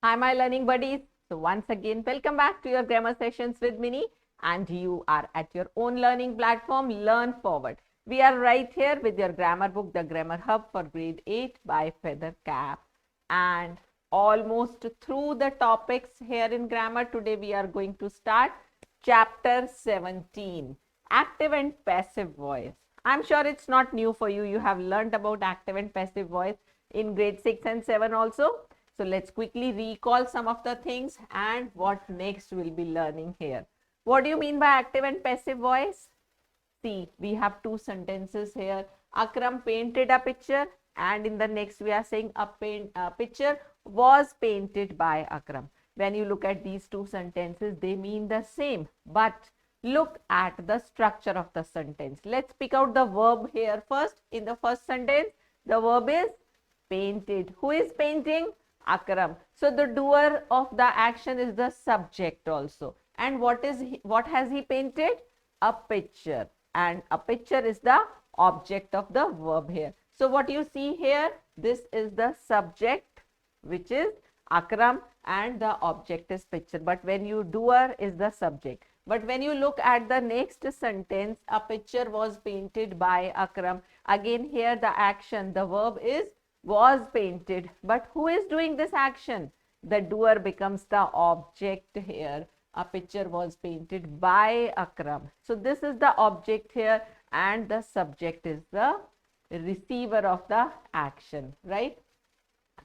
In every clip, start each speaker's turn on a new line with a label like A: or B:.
A: Hi, my learning buddies. So once again, welcome back to your grammar sessions with Mini, and you are at your own learning platform, Learn Forward. We are right here with your grammar book, The Grammar Hub for Grade 8 by Feather Cap. And almost through the topics here in grammar, today we are going to start chapter 17, active and passive voice. I'm sure it's not new for you. You have learned about active and passive voice in grade 6 and 7 also. So let's quickly recall some of the things and what next we'll be learning here. What do you mean by active and passive voice? See, we have two sentences here. Akram painted a picture, and in the next we are saying a picture was painted by Akram. When you look at these two sentences, they mean the same, but look at the structure of the sentence. Let's pick out the verb here first. In the first sentence, the verb is painted. Who is painting? Akram. So the doer of the action is the subject also. And what has he painted? A picture. And a picture is the object of the verb here. So what you see here, this is the subject, which is Akram, and the object is picture. But when you doer is the subject. But when you look at the next sentence, a picture was painted by Akram. Again here the action, the verb is was painted. But who is doing this action? The doer becomes the object here. A picture was painted by Akram. So this is the object here, and the subject is the receiver of the action, right?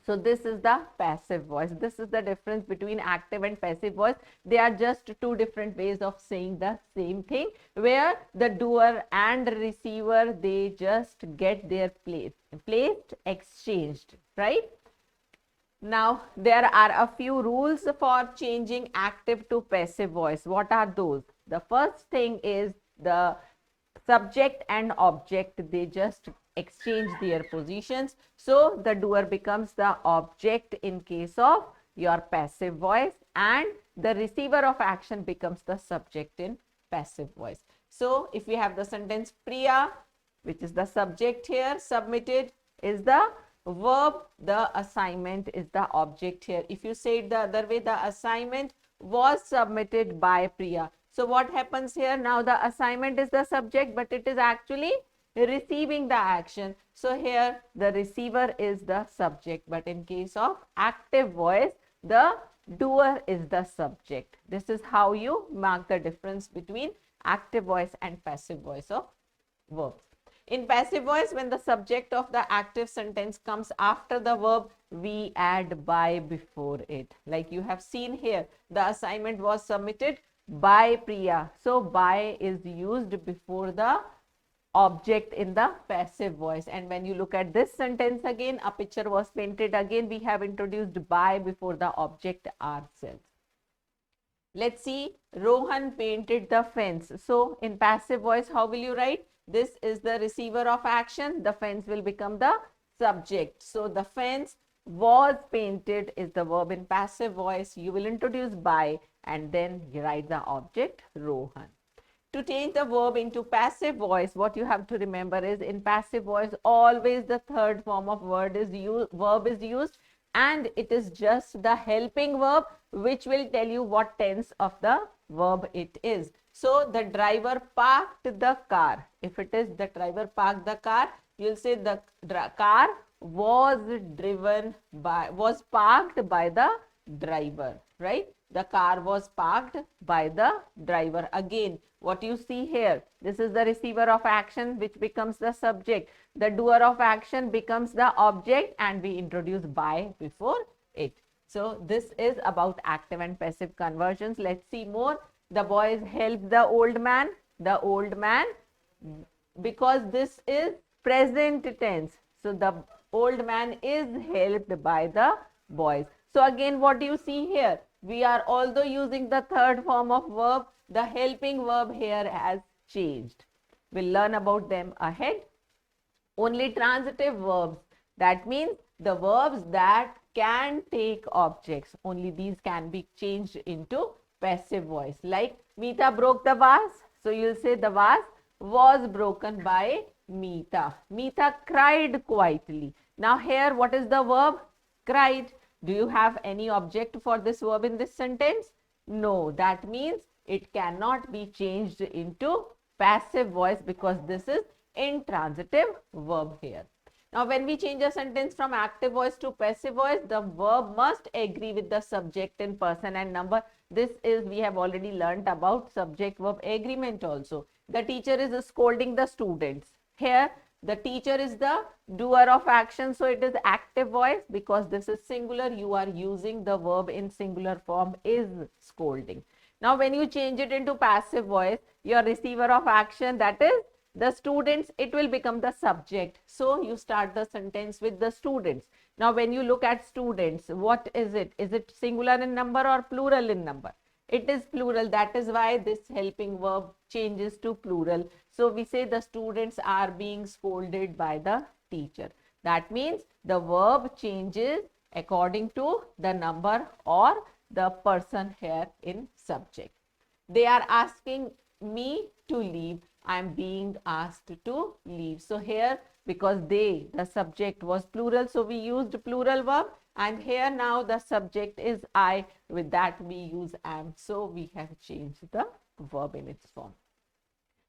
A: So this is the passive voice. This is the difference between active and passive voice. They are just two different ways of saying the same thing, where the doer and receiver, they just get their placed, exchanged, right? Now, there are a few rules for changing active to passive voice. What are those? The first thing is the subject and object, they just exchange their positions. So, the doer becomes the object in case of your passive voice, and the receiver of action becomes the subject in passive voice. So, if we have the sentence Priya, which is the subject here, submitted is the verb, the assignment is the object here. If you say it the other way, the assignment was submitted by Priya. So what happens here? Now the assignment is the subject, but it is actually receiving the action. So here the receiver is the subject, but in case of active voice, the doer is the subject. This is how you mark the difference between active voice and passive voice of verbs. In passive voice, when the subject of the active sentence comes after the verb, we add by before it. Like you have seen here, the assignment was submitted by Priya. So by is used before the object in the passive voice. And when you look at this sentence again, a picture was painted, again we have introduced by before the object ourselves. Let's see, Rohan painted the fence. So in passive voice, how will you write? This is the receiver of action. The fence will become the subject. So the fence was painted is the verb in passive voice. You will introduce by and then you write the object Rohan. To change the verb into passive voice, what you have to remember is in passive voice, always the third form of verb is used, and it is just the helping verb which will tell you what tense of the verb it is. So the driver parked the car. If it is the driver parked the car, you'll say the car was parked by the driver, right? The car was parked by the driver. Again, what you see here, this is the receiver of action which becomes the subject. The doer of action becomes the object, and we introduce by before it. So this is about active and passive conversions. Let's see more. The boys helped the old man. The old man, because this is present tense. So the old man is helped by the boys. So again, what do you see here? We are although using the third form of verb, the helping verb here has changed. We'll learn about them ahead. Only transitive verbs, that means the verbs that can take objects, only these can be changed into passive voice. Like Meeta broke the vase. So you'll say the vase was broken by Meeta. Meeta cried quietly. Now here what is the verb? Cried. Do you have any object for this verb in this sentence? No, that means it cannot be changed into passive voice because this is intransitive verb here. Now, when we change a sentence from active voice to passive voice, the verb must agree with the subject in person and number. This is, we have already learnt about subject verb agreement also. The teacher is scolding the students. Here, the teacher is the doer of action, so it is active voice because this is singular. You are using the verb in singular form is scolding. Now, when you change it into passive voice, your receiver of action, that is the students, it will become the subject. So, you start the sentence with the students. Now, when you look at students, what is it? Is it singular in number or plural in number? It is plural. That is why this helping verb changes to plural. So, we say the students are being scolded by the teacher. That means the verb changes according to the number or the person here in subject. They are asking me to leave. I am being asked to leave. So, here because they, the subject was plural, so we used plural verb, and here now the subject is I, with that we use am. So, we have changed the verb in its form.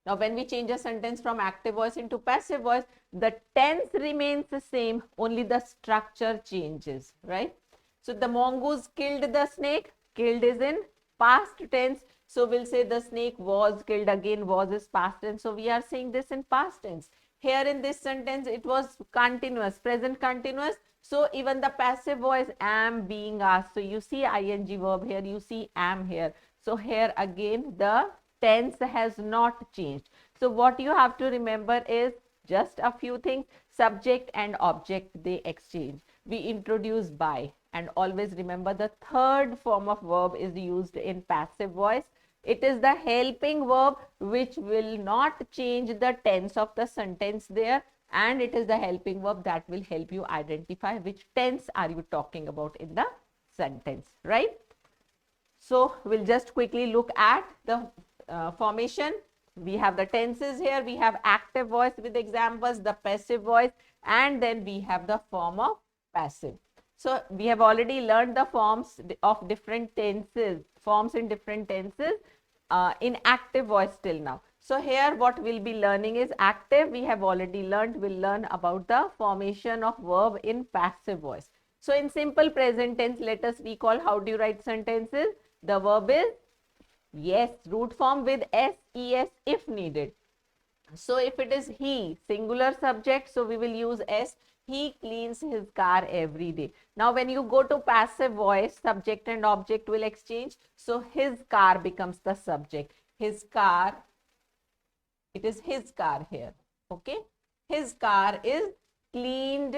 A: Now, when we change a sentence from active voice into passive voice, the tense remains the same, only the structure changes, right? So, the mongoose killed the snake. Killed is in past tense. So, we'll say the snake was killed. Again, was is past tense. So, we are saying this in past tense. Here in this sentence, it was continuous, present continuous. So, even the passive voice am being asked. So, you see ing verb here, you see am here. So, here again the tense has not changed. So, what you have to remember is just a few things. Subject and object, they exchange. We introduce by, and always remember the third form of verb is used in passive voice. It is the helping verb which will not change the tense of the sentence there, and it is the helping verb that will help you identify which tense are you talking about in the sentence, right? So, we'll just quickly look at the formation. We have the tenses here, we have active voice with examples, the passive voice, and then we have the form of passive. So, we have already learned the forms of different tenses, forms in different tenses in active voice till now. So, here what we'll be learning is active, we have already learned, we'll learn about the formation of verb in passive voice. So, in simple present tense, let us recall how do you write sentences. The verb is yes, root form with S-E-S if needed. So, if it is he, singular subject, so we will use S. He cleans his car every day. Now, when you go to passive voice, subject and object will exchange. So, his car becomes the subject. His car, it is his car here. Okay. His car is cleaned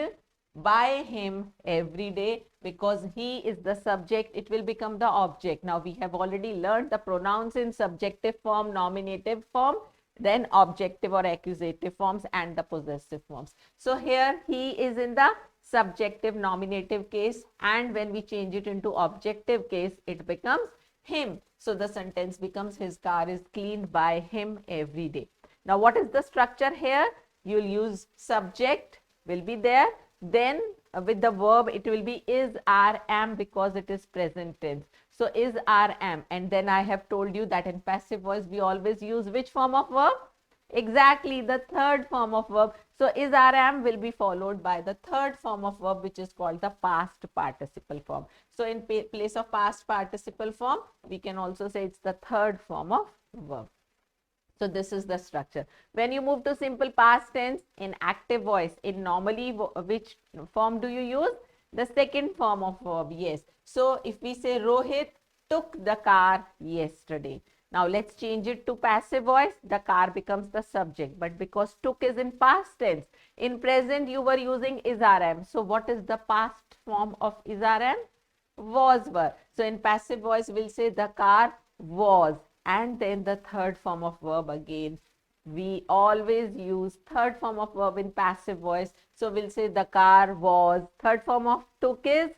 A: by him every day. Because he is the subject, it will become the object. Now, we have already learned the pronouns in subjective form, nominative form, then objective or accusative forms and the possessive forms. So, here he is in the subjective nominative case, and when we change it into objective case, it becomes him. So, the sentence becomes his car is cleaned by him every day. Now, what is the structure here? You will use subject will be there, then with the verb it will be is, are, am because it is present tense. So, is, are, am, and then I have told you that in passive voice we always use which form of verb? Exactly, the third form of verb. So, is, are, am will be followed by the third form of verb which is called the past participle form. So, in place of past participle form we can also say it's the third form of verb. So, this is the structure. When you move to simple past tense in active voice, in normally which form do you use? The second form of verb, yes. So, if we say Rohit took the car yesterday. Now, let's change it to passive voice. The car becomes the subject, but because took is in past tense, in present you were using is, are, am. So, what is the past form of is, are, am? Was, were. So, in passive voice we'll say the car was. And then the third form of verb again. We always use third form of verb in passive voice. So, we'll say the car was. Third form of took is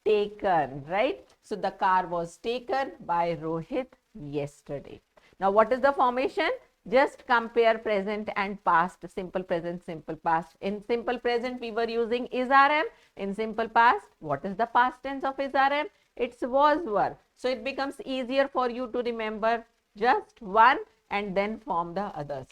A: taken, right? So, the car was taken by Rohit yesterday. Now, what is the formation? Just compare present and past, simple present, simple past. In simple present, we were using is RM. In simple past, what is the past tense of is RM? It's was were. So it becomes easier for you to remember just one and then form the others.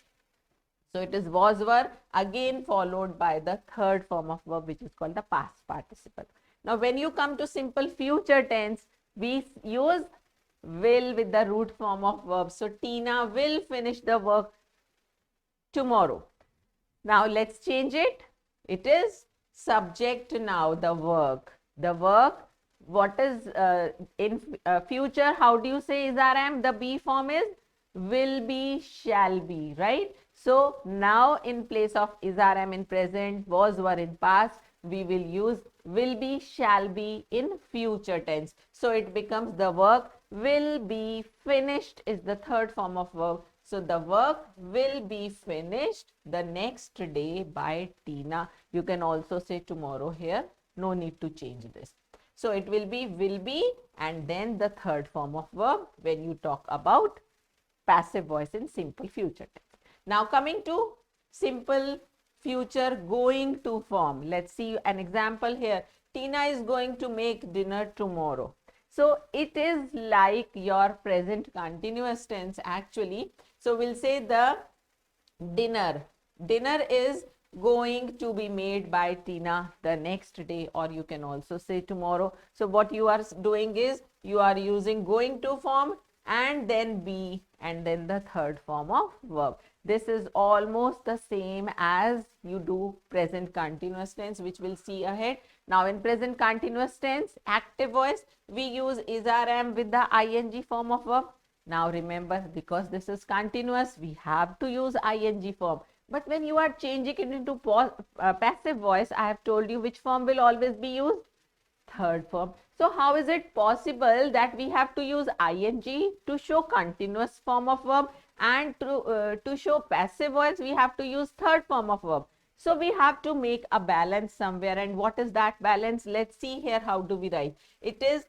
A: So it is was were again followed by the third form of verb, which is called the past participle. Now when you come to simple future tense, we use will with the root form of verb. So Tina will finish the work tomorrow. Now let's change it. It is subject now, the work. The work, what is in future, how do you say is RM? The be form is will be, shall be, right? So now in place of is RM in present, was were in past, we will use will be, shall be in future tense. So it becomes the work will be finished is the third form of verb. So the work will be finished the next day by Tina. You can also say tomorrow here. No need to change this. So it will be and then the third form of verb when you talk about passive voice in simple future tense. Now coming to simple future going to form. Let's see an example here. Tina is going to make dinner tomorrow. So it is like your present continuous tense actually. So we'll say the dinner. Dinner is going to be made by Tina the next day, or you can also say tomorrow. So what you are doing is you are using going to form and then be and then the third form of verb. This is almost the same as you do present continuous tense, which we'll see ahead. Now in present continuous tense, active voice, we use is RM with the ing form of verb. Now remember, because this is continuous, we have to use ing form. But when you are changing it into passive voice, I have told you which form will always be used? Third form. So how is it possible that we have to use ing to show continuous form of verb, and to show passive voice we have to use third form of verb? So we have to make a balance somewhere, and what is that balance? Let's see here. How do we write? It is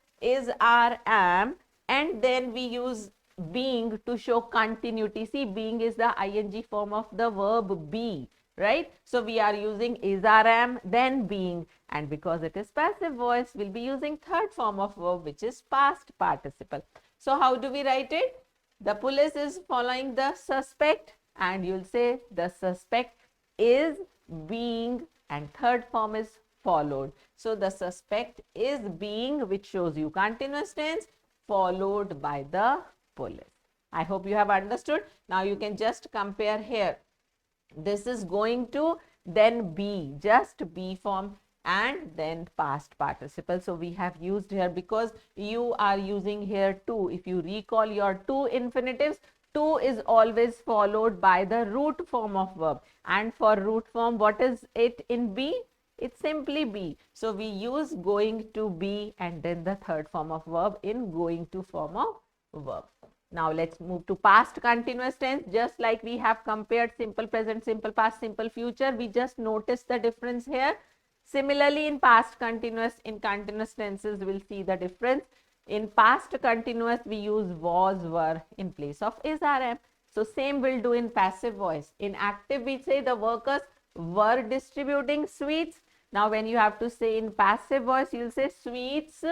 A: am, and then we use being to show continuity. See, being is the ing form of the verb be, right? So we are using is am, then being, and because it is passive voice, we'll be using third form of verb, which is past participle. So how do we write it? The police is following the suspect, and you'll say the suspect is being, and third form is followed. So the suspect is being, which shows you continuous tense, followed by the police. I hope you have understood. Now you can just compare here. This is going to, then be, just be form, and then past participle. So we have used here because you are using here to. If you recall your to infinitives, to is always followed by the root form of verb. And for root form, what is it in be? It's simply be. So we use going to be and then the third form of verb in going to form of verb. Now let's move to past continuous tense. Just like we have compared simple present, simple past, simple future, we just notice the difference here. Similarly, in past continuous, in continuous tenses, we'll see the difference. In past continuous, we use was, were in place of is, RM. So same we'll do in passive voice. In active, we say the workers were distributing sweets. Now when you have to say in passive voice, you'll say sweets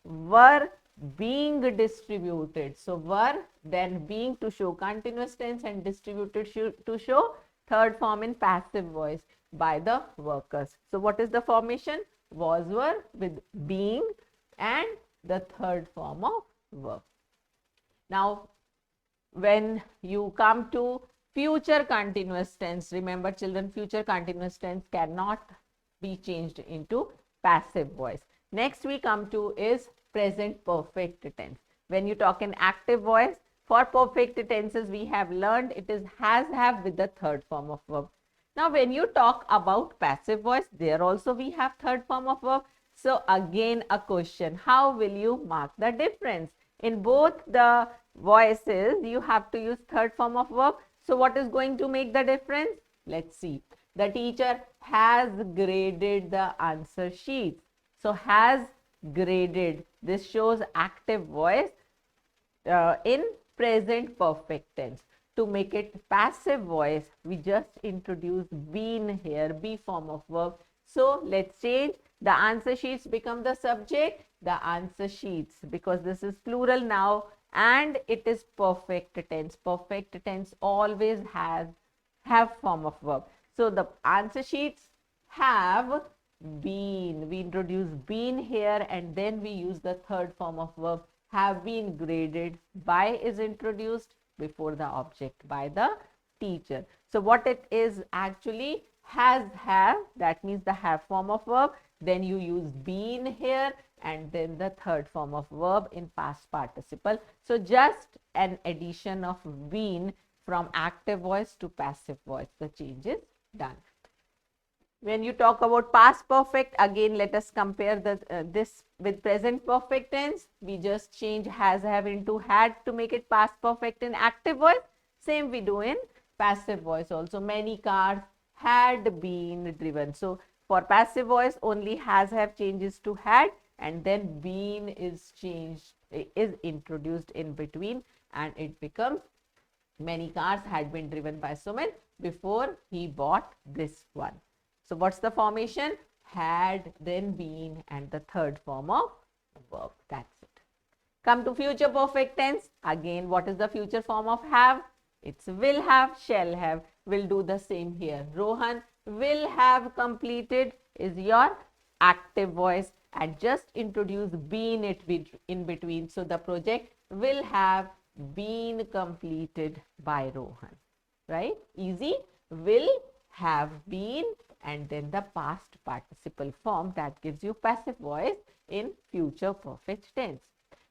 A: were being distributed. So were, then being to show continuous tense, and distributed to show third form in passive voice by the workers. So what is the formation? Was, were with being and the third form of verb. Now when you come to future continuous tense, remember children, future continuous tense cannot be changed into passive voice. Next we come to is present perfect tense. When you talk in active voice, for perfect tenses we have learned it is has, have with the third form of verb. Now when you talk about passive voice, there also we have third form of verb. So again a question, how will you mark the difference? In both the voices you have to use third form of verb. So what is going to make the difference? Let's see. The teacher has graded the answer sheets. So has graded, this shows active voice in present perfect tense. to make it passive voice, we just introduce been here, be form of verb. So let's change. The answer sheets become the subject, the answer sheets, because this is plural now and it is perfect tense. Perfect tense always has have form of verb. So the answer sheets have been. We introduce been here and then we use the third form of verb, have been graded. By is introduced before the object, by the teacher. So what it is actually, has, have, that means the have form of verb. Then you use been here and then the third form of verb in past participle. So just an addition of been from active voice to passive voice. The change is done. When you talk about past perfect, again let us compare this with present perfect tense. We just change has, have into had to make it past perfect in active voice. Same we do in passive voice also. Many cars had been driven. So for passive voice only has, have changes to had and then been is changed, is introduced in between and it becomes many cars had been driven by Suman before he bought this one. So what's the formation? Had, then been, and the third form of verb. That's it. Come to future perfect tense. Again, what is the future form of have? It's will have, shall have. We'll do the same here. Rohan will have completed is your active voice and just introduce been it in between. So the project will have been completed by Rohan. Right? Easy. Will have been and then the past participle form that gives you passive voice in future perfect tense.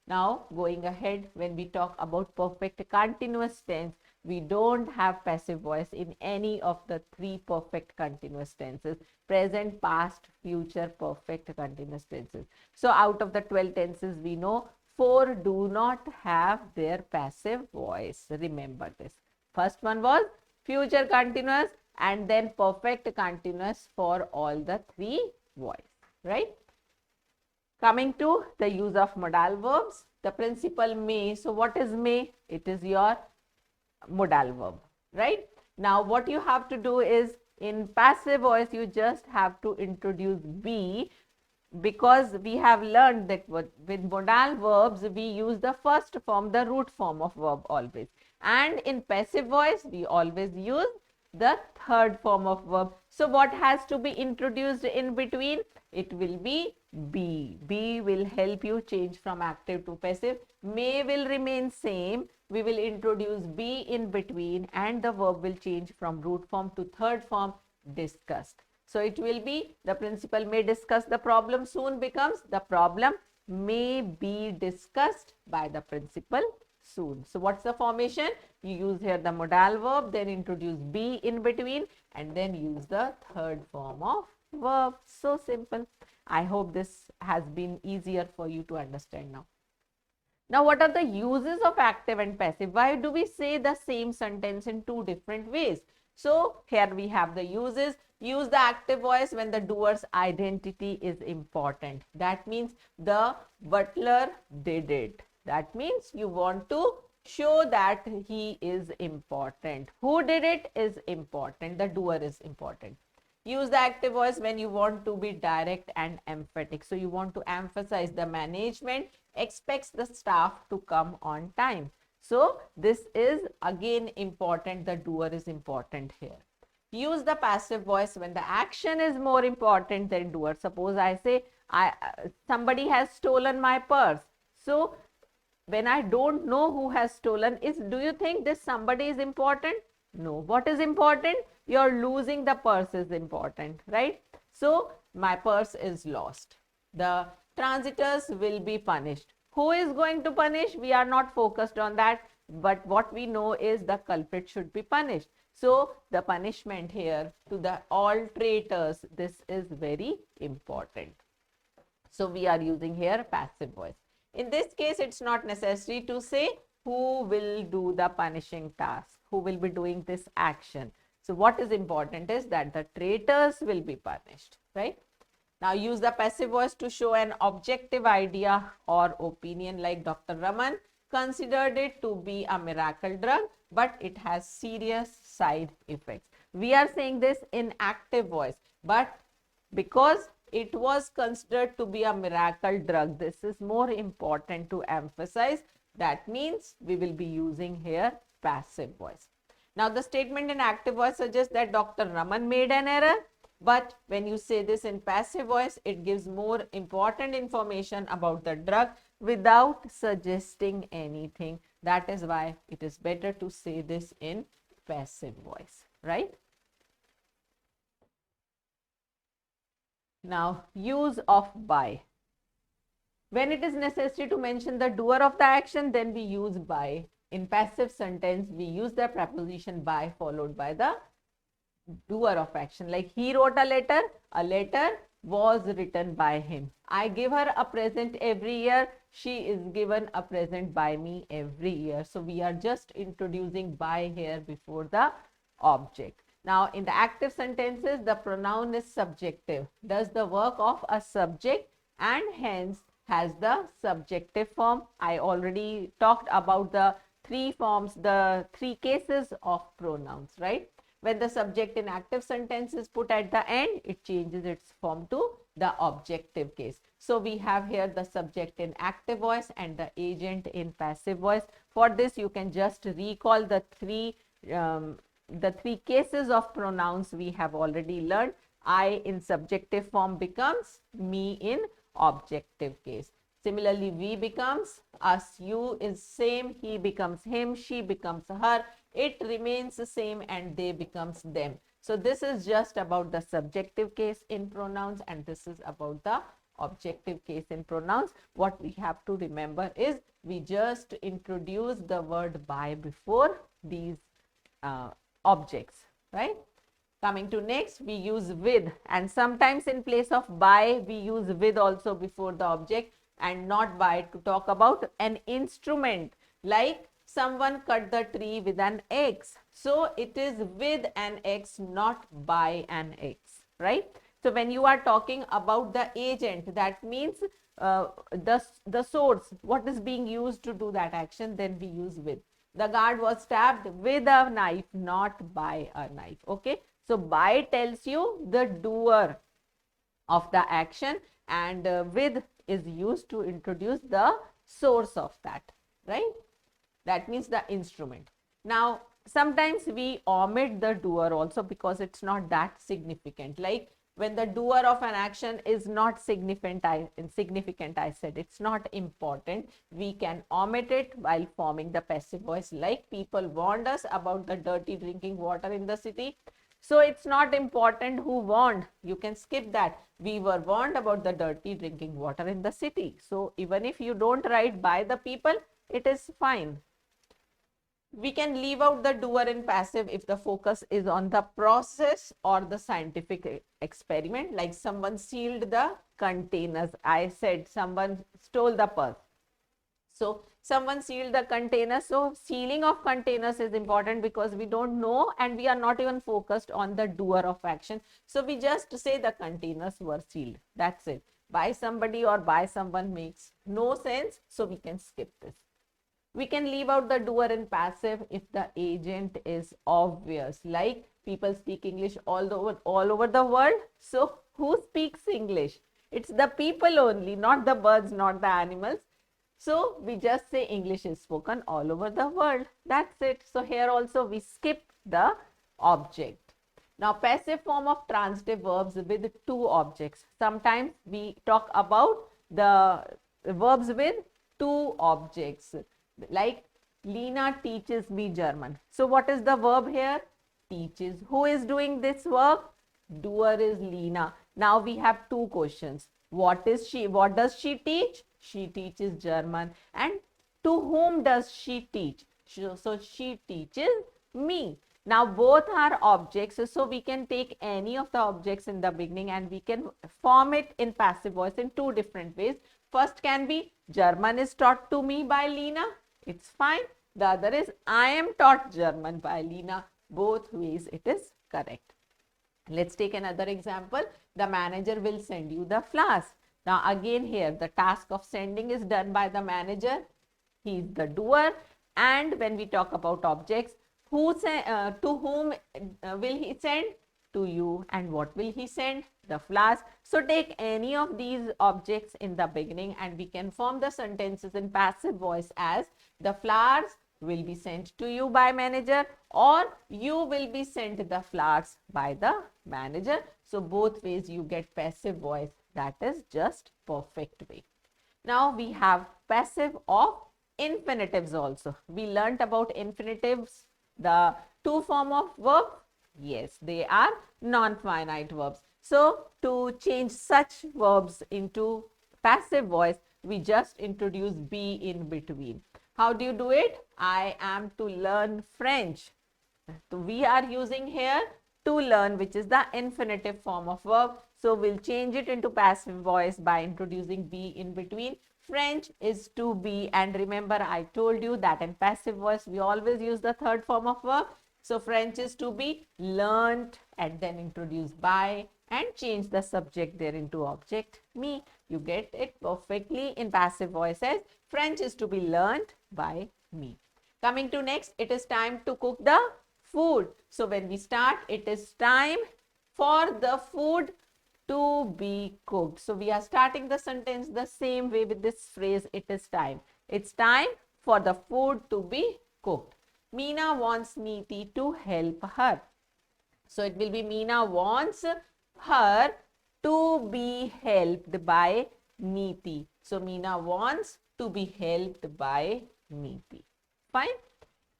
A: Now going ahead, when we talk about perfect continuous tense, we don't have passive voice in any of the three perfect continuous tenses: present, past, future perfect continuous tenses. So out of the 12 tenses we know 4 do not have their passive voice. Remember this. First one was future continuous and then perfect continuous for all the three voice, right? Coming to the use of modal verbs, the principal may. So what is may? It is your modal verb, right? Now what you have to do is in passive voice you just have to introduce be, because we have learned that with modal verbs we use the first form, the root form of verb always, and in passive voice we always use the third form of verb. So what has to be introduced in between? It will be be. Be will help you change from active to passive. May will remain same. We will introduce be in between and the verb will change from root form to third form, discussed. So it will be the principal may discuss the problem soon becomes the problem may be discussed by the principal soon. So what's the formation? You use here the modal verb, then introduce be in between and then use the third form of verb. So simple. I hope this has been easier for you to understand now. Now what are the uses of active and passive? Why do we say the same sentence in two different ways? So here we have the uses. Use the active voice when the doer's identity is important. That means the butler did it. That means you want to show that he is important. Who did it is important. The doer is important. Use the active voice when you want to be direct and emphatic. So you want to emphasize the management expects the staff to come on time. So this is again important. The doer is important here. Use the passive voice when the action is more important than doer. Suppose I say somebody has stolen my purse. So when I don't know who has stolen, do you think this somebody is important? No. What is important? You're losing the purse is important, right? So my purse is lost. The transitors will be punished. Who is going to punish? We are not focused on that. But what we know is the culprit should be punished. So the punishment here to the all traitors, this is very important. So we are using here passive voice. In this case, it's not necessary to say who will do the punishing task, who will be doing this action. So what is important is that the traitors will be punished, right? Now use the passive voice to show an objective idea or opinion, like Dr. Raman considered it to be a miracle drug, but it has serious side effects. We are saying this in active voice, but because it was considered to be a miracle drug, this is more important to emphasize. That means we will be using here passive voice. Now, the statement in active voice suggests that Dr. Raman made an error, but when you say this in passive voice, it gives more important information about the drug without suggesting anything. That is why it is better to say this in passive voice, right? Now, use of by. When it is necessary to mention the doer of the action, then we use by. In passive sentence, we use the preposition by followed by the doer of action. Like he wrote a letter was written by him. I give her a present every year. She is given a present by me every year. So we are just introducing by here before the object. Now, in the active sentences, the pronoun is subjective, does the work of a subject and hence has the subjective form. I already talked about the three forms, the three cases of pronouns, right? When the subject in active sentence is put at the end, it changes its form to the objective case. So we have here the subject in active voice and the agent in passive voice. For this, you can just recall the three cases of pronouns we have already learned. I in subjective form becomes me in objective case. Similarly, we becomes us, you is same, he becomes him, she becomes her, it remains the same, and they becomes them. So this is just about the subjective case in pronouns, and this is about the objective case in pronouns. What we have to remember is we just introduce the word by before these objects, right? Coming to next, we use with, and sometimes in place of by, we use with also before the object and not by to talk about an instrument, like someone cut the tree with an axe. So it is with an axe, not by an axe, right? So when you are talking about the agent, that means the source, what is being used to do that action, then we use with. The guard was stabbed with a knife, not by a knife. Okay. So by tells you the doer of the action, and with is used to introduce the source of that, right? That means the instrument. Now, sometimes we omit the doer also because it's not that significant. Like when the doer of an action is not significant, I said it's not important. We can omit it while forming the passive voice. Like people warned us about the dirty drinking water in the city. So it's not important who warned. You can skip that. We were warned about the dirty drinking water in the city. So even if you don't write by the people, it is fine. We can leave out the doer in passive if the focus is on the process or the scientific experiment, like someone sealed the containers. I said someone stole the purse. So someone sealed the container. So sealing of containers is important because we don't know and we are not even focused on the doer of action. So we just say the containers were sealed. That's it. By somebody or by someone makes no sense. So we can skip this. We can leave out the doer in passive if the agent is obvious, like people speak English all over the world. So who speaks English? It's the people only, not the birds, not the animals. So we just say English is spoken all over the world. That's it. So here also we skip the object. Now passive form of transitive verbs with two objects. Sometimes we talk about the verbs with two objects. Like Lena teaches me German. So what is the verb here? Teaches. Who is doing this work? Doer is Lena. Now we have two questions. What is she? What does she teach? She teaches German. And to whom does she teach? So she teaches me. Now both are objects. So we can take any of the objects in the beginning and we can form it in passive voice in two different ways. First can be German is taught to me by Lena. It's fine. The other is I am taught German by Lena. Both ways it is correct. Let's take another example. The manager will send you the flowers. Now again here the task of sending is done by the manager. He is the doer. And when we talk about objects, to whom will he send? To you. And what will he send? The flowers. So take any of these objects in the beginning and we can form the sentences in passive voice as the flowers will be sent to you by manager, or you will be sent the flowers by the manager. So both ways you get passive voice. That is just perfect way. Now we have passive of infinitives also. We learnt about infinitives, the two form of verb. Yes, they are non-finite verbs. So to change such verbs into passive voice, we just introduce be in between. How do you do it? I am to learn French. So we are using here to learn, which is the infinitive form of verb. So we'll change it into passive voice by introducing be in between. French is to be, and remember I told you that in passive voice we always use the third form of verb. So French is to be learnt and then introduce by and change the subject there into object me. You get it perfectly in passive voice as French is to be learnt by me. Coming to next, it is time to cook the food. So when we start, it is time for the food to be cooked. So we are starting the sentence the same way with this phrase, it is time. It's time for the food to be cooked. Meena wants Neeti to help her. So it will be Meena wants her to be helped by Neeti. So Meena wants to be helped by Neeti. Fine.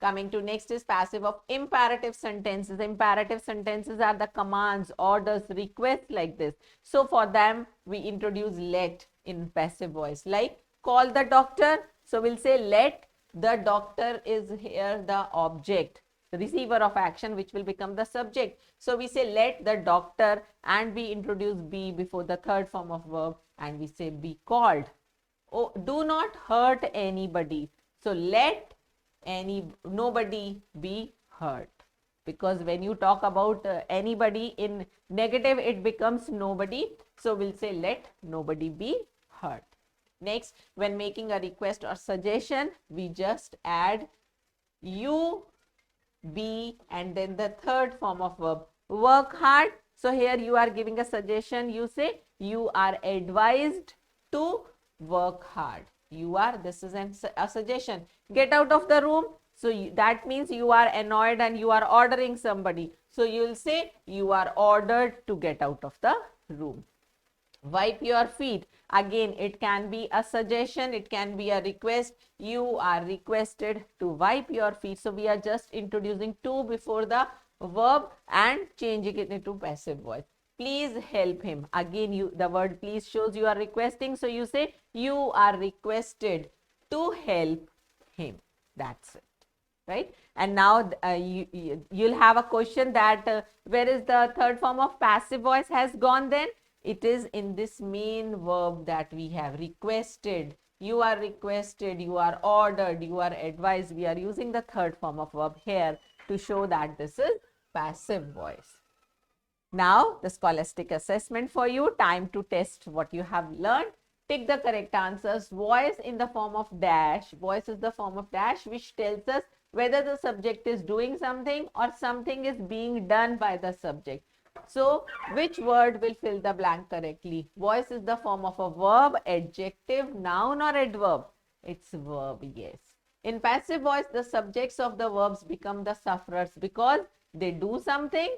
A: Coming to next is passive of imperative sentences. Imperative sentences are the commands, orders, requests like this. So for them, we introduce let in passive voice. Like call the doctor. So we'll say let the doctor is here the object, the receiver of action, which will become the subject. So we say let the doctor and we introduce be before the third form of verb and we say be called. Oh, do not hurt anybody. So let nobody be hurt, because when you talk about anybody in negative it becomes nobody. So we'll say let nobody be hurt. Next, when making a request or suggestion, we just add you, be, and then the third form of verb, work hard. So here you are giving a suggestion. You say you are advised to work hard. This is a suggestion. Get out of the room. So that means you are annoyed and you are ordering somebody. So you will say you are ordered to get out of the room. Wipe your feet. Again, it can be a suggestion, it can be a request. You are requested to wipe your feet. So we are just introducing to before the verb and changing it into passive voice. Please help him. Again, the word please shows you are requesting. So you say you are requested to help him. That's it. Right? And now you'll have a question that where is the third form of passive voice has gone then? It is in this main verb that we have requested. You are requested, you are ordered, you are advised. We are using the third form of verb here to show that this is passive voice. Now, the scholastic assessment for you. Time to test what you have learned. Tick the correct answers. Voice in the form of dash. Voice is the form of dash which tells us whether the subject is doing something or something is being done by the subject. So, which word will fill the blank correctly? Voice is the form of a verb, adjective, noun or adverb? It's verb, yes. In passive voice, the subjects of the verbs become the sufferers because they do something,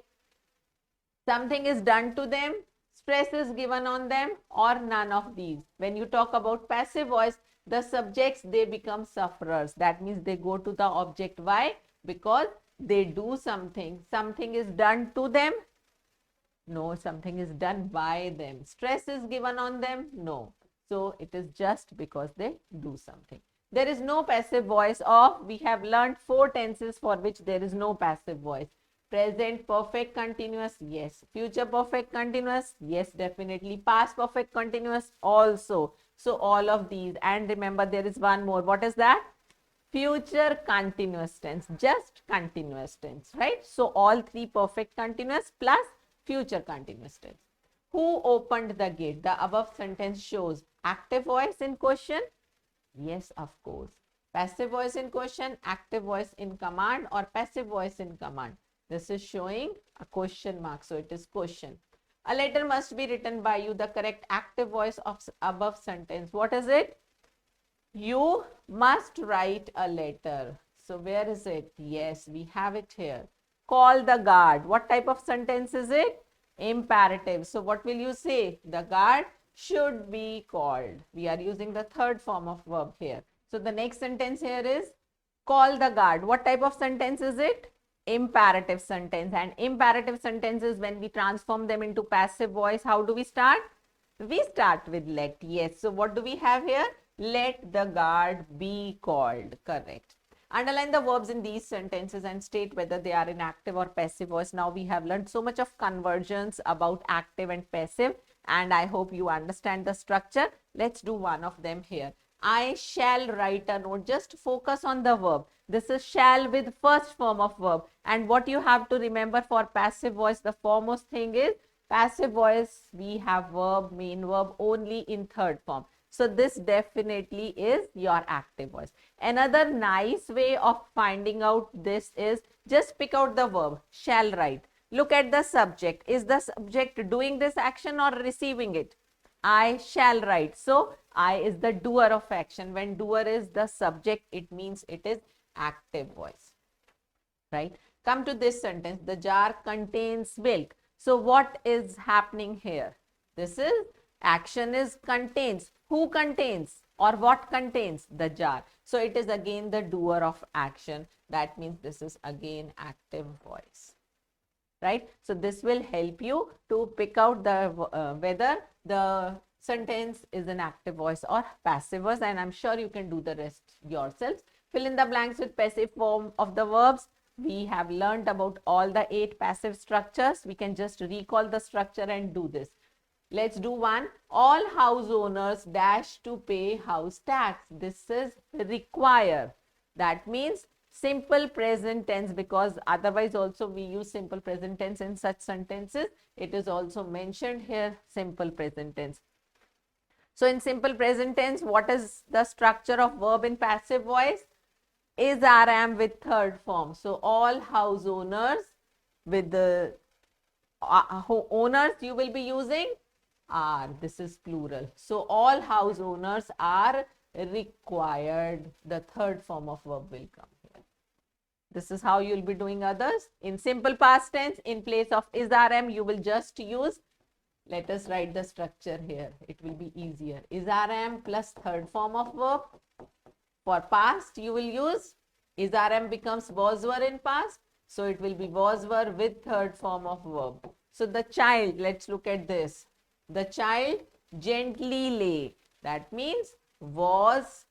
A: something is done to them, stress is given on them, or none of these. When you talk about passive voice, the subjects, they become sufferers. That means they go to the object. Why? Because they do something. Something is done to them. No, something is done by them. Stress is given on them? No. So it is just because they do something. There is no passive voice of, we have learned 4 tenses for which there is no passive voice. Present perfect continuous, yes. Future perfect continuous, yes, definitely. Past perfect continuous also. So all of these. And remember, there is one more. What is that? Future continuous tense, just continuous tense, right? So all 3 perfect continuous plus future continuous tense. Who opened the gate? The above sentence shows active voice in question. Yes, of course. Passive voice in question, active voice in command, or passive voice in command. This is showing a question mark, so it is question. A letter must be written by you, the correct active voice of above sentence. What is it? You must write a letter. So where is it? Yes, we have it here. Call the guard. What type of sentence is it? Imperative. So what will you say? The guard should be called. We are using the third form of verb here. So the next sentence here is call the guard. What type of sentence is it? Imperative sentence. And imperative sentences, when we transform them into passive voice, how do we start? We start with let. Yes. So what do we have here? Let the guard be called. Correct. Underline the verbs in these sentences and state whether they are in active or passive voice. Now we have learned so much of conversions about active and passive, and I hope you understand the structure. Let's do one of them here. I shall write a note. Just focus on the verb. This is shall with first form of verb. And what you have to remember for passive voice, the foremost thing is passive voice, we have verb, main verb only in third form. So this definitely is your active voice. Another nice way of finding out this is just pick out the verb, shall write. Look at the subject. Is the subject doing this action or receiving it? I shall write. So I is the doer of action. When doer is the subject, it means it is active voice. Right? Come to this sentence. The jar contains milk. So what is happening here? This is action is contains. Who contains or what contains? The jar. So it is again the doer of action. That means this is again active voice. Right? So this will help you to pick out the whether the sentence is an active voice or passive voice, and I'm sure you can do the rest yourselves. Fill in the blanks with passive form of the verbs. We have learned about all the 8 passive structures. We can just recall the structure and do this. Let's do one. All house owners dash to pay house tax. This is require. That means simple present tense, because otherwise also we use simple present tense in such sentences. It is also mentioned here, simple present tense. So in simple present tense, what is the structure of verb in passive voice? Is, are, am with third form. So all house owners with the owners you will be using are. This is plural. So all house owners are required. The third form of verb will come here. This is how you will be doing others. In simple past tense, in place of is, are, am, you will just use, let us write the structure here. It will be easier. Is, are, am plus third form of verb. For past, you will use is, are, am becomes was, were in past. So it will be was, were with third form of verb. So the child, let's look at this. The child gently lay. That means was,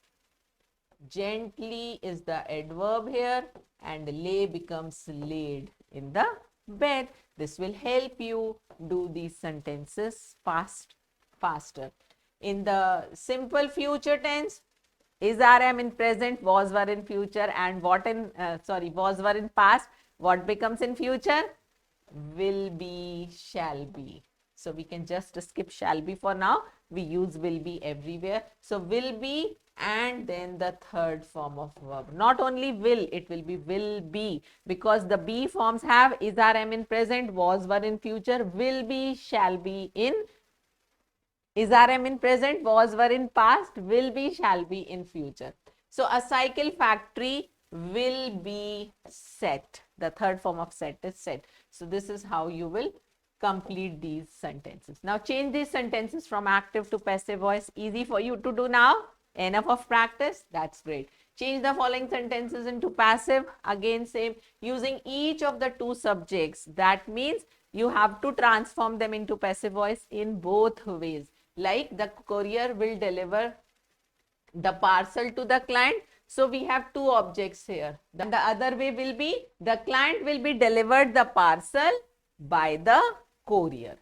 A: gently is the adverb here, and lay becomes laid in the bed. This will help you do these sentences faster. In the simple future tense, is, are, am in present, was, were in future, and what in was, were in past. What becomes in future? Will be, shall be. So we can just skip shall be for now. We use will be everywhere. So will be and then the third form of verb. Not only will, it will be, because the be forms have is, are, am in present, was, were in future, will be, shall be in is, are, am in present, was, were in past, will be, shall be in future. So a cycle factory will be set. The third form of set is set. So this is how you will complete these sentences. Now change these sentences from active to passive voice. Easy for you to do now. Enough of practice? That's great. Change the following sentences into passive. Again same, using each of the 2 subjects. That means you have to transform them into passive voice in both ways. Like the courier will deliver the parcel to the client. So we have 2 objects here. The other way will be the client will be delivered the parcel by the courier.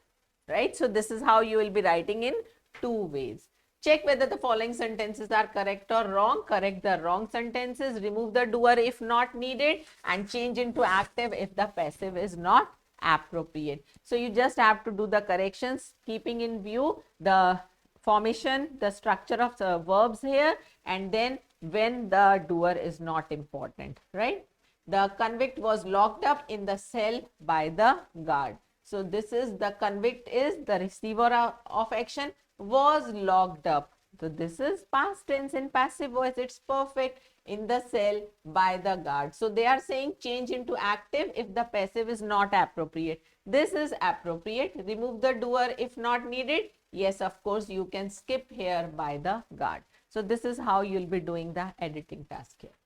A: Right? So this is how you will be writing in 2 ways. Check whether the following sentences are correct or wrong. Correct the wrong sentences. Remove the doer if not needed, and change into active if the passive is not appropriate. So you just have to do the corrections, keeping in view the formation, the structure of the verbs here, and then when the doer is not important, right? The convict was locked up in the cell by the guard. So this is the convict is the receiver of action was locked up. So this is past tense in passive voice. It's perfect in the cell by the guard. So they are saying change into active if the passive is not appropriate. This is appropriate. Remove the doer if not needed. Yes, of course, you can skip here by the guard. So this is how you'll be doing the editing task here.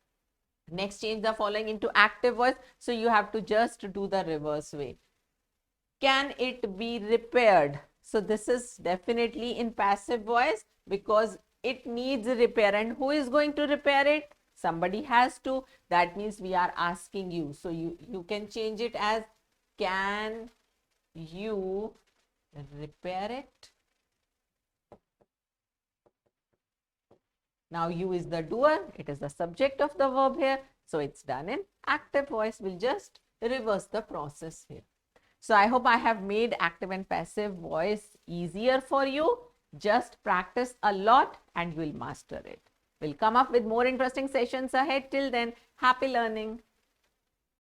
A: Next, change the following into active voice. So you have to just do the reverse way. Can it be repaired? So this is definitely in passive voice because it needs repair. And who is going to repair it? Somebody has to. That means we are asking you. So you can change it as, can you repair it? Now you is the doer. It is the subject of the verb here. So it's done in active voice. We'll just reverse the process here. So I hope I have made active and passive voice easier for you. Just practice a lot and you'll master it. We'll come up with more interesting sessions ahead. Till then, happy learning.